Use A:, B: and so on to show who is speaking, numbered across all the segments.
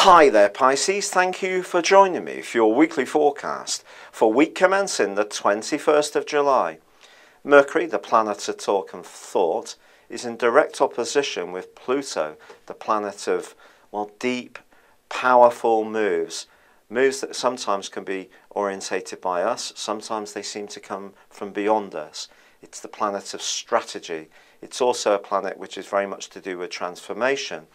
A: Hi there Pisces, thank you for joining me for your weekly forecast for week commencing the 21st of July. Mercury, the planet of talk and thought, is in direct opposition with Pluto, the planet of, well, deep, powerful moves. Moves that sometimes can be orientated by us, sometimes they seem to come from beyond us. It's the planet of strategy. It's also a planet which is very much to do with transformation.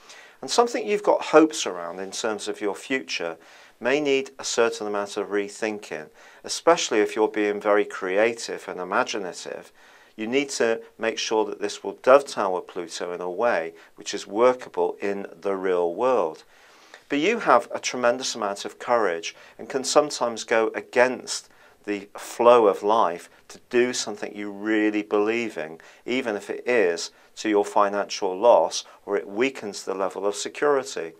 A: And something you've got hopes around in terms of your future may need a certain amount of rethinking, especially if you're being very creative and imaginative. You need to make sure that this will dovetail with Pluto in a way which is workable in the real world. But you have a tremendous amount of courage and can sometimes go against the flow of life to do something you really believe in, even if it is to your financial loss or it weakens the level of security.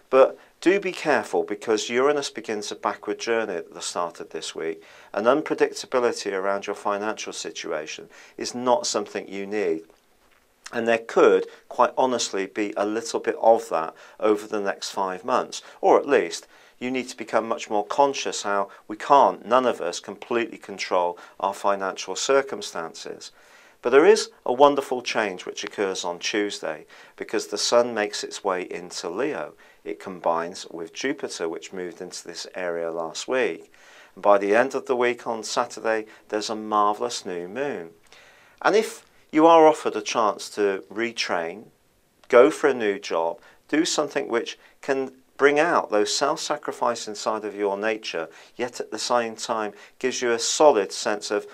A: But do be careful, because Uranus begins a backward journey at the start of this week, and unpredictability around your financial situation is not something you need. And there could, quite honestly, be a little bit of that over the next 5 months, or at least you need to become much more conscious how we can't, none of us, completely control our financial circumstances. But there is a wonderful change which occurs on Tuesday, because the Sun makes its way into Leo. It combines with Jupiter, which moved into this area last week. And by the end of the week on Saturday, there's a marvellous new moon. And if you are offered a chance to retrain, go for a new job, do something which can bring out those self-sacrifice inside of your nature, yet at the same time gives you a solid sense of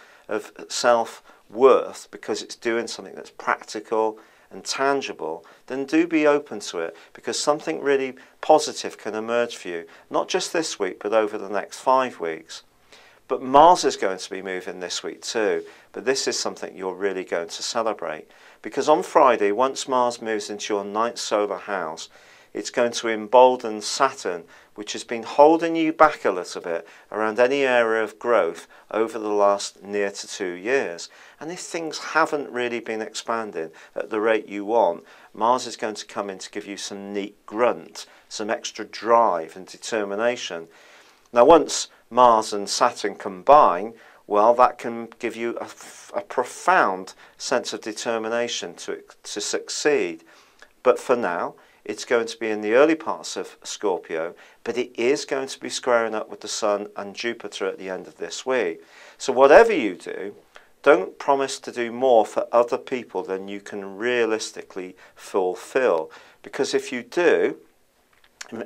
A: self-worth because it's doing something that's practical and tangible, then do be open to it, because something really positive can emerge for you, not just this week but over the next 5 weeks. But Mars is going to be moving this week too, but this is something you're really going to celebrate, because on Friday, once Mars moves into your 9th solar house, it's going to embolden Saturn, which has been holding you back a little bit around any area of growth over the last near to 2 years. And if things haven't really been expanding at the rate you want, Mars is going to come in to give you some neat grunt, some extra drive and determination. Now, once Mars and Saturn combine, well, that can give you a profound sense of determination to succeed. But for now, it's going to be in the early parts of Scorpio, but it is going to be squaring up with the Sun and Jupiter at the end of this week. So whatever you do, don't promise to do more for other people than you can realistically fulfill. Because if you do,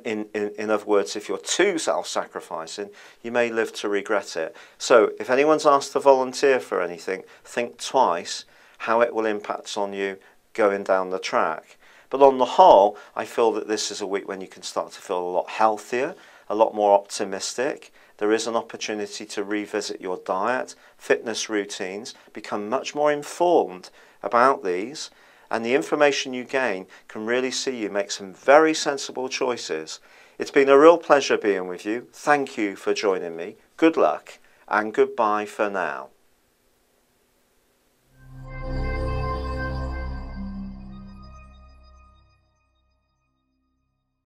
A: in other words, if you're too self-sacrificing, you may live to regret it. So if anyone's asked to volunteer for anything, think twice how it will impact on you going down the track. But on the whole, I feel that this is a week when you can start to feel a lot healthier, a lot more optimistic. There is an opportunity to revisit your diet, fitness routines, become much more informed about these, and the information you gain can really see you make some very sensible choices. It's been a real pleasure being with you. Thank you for joining me. Good luck and goodbye for now.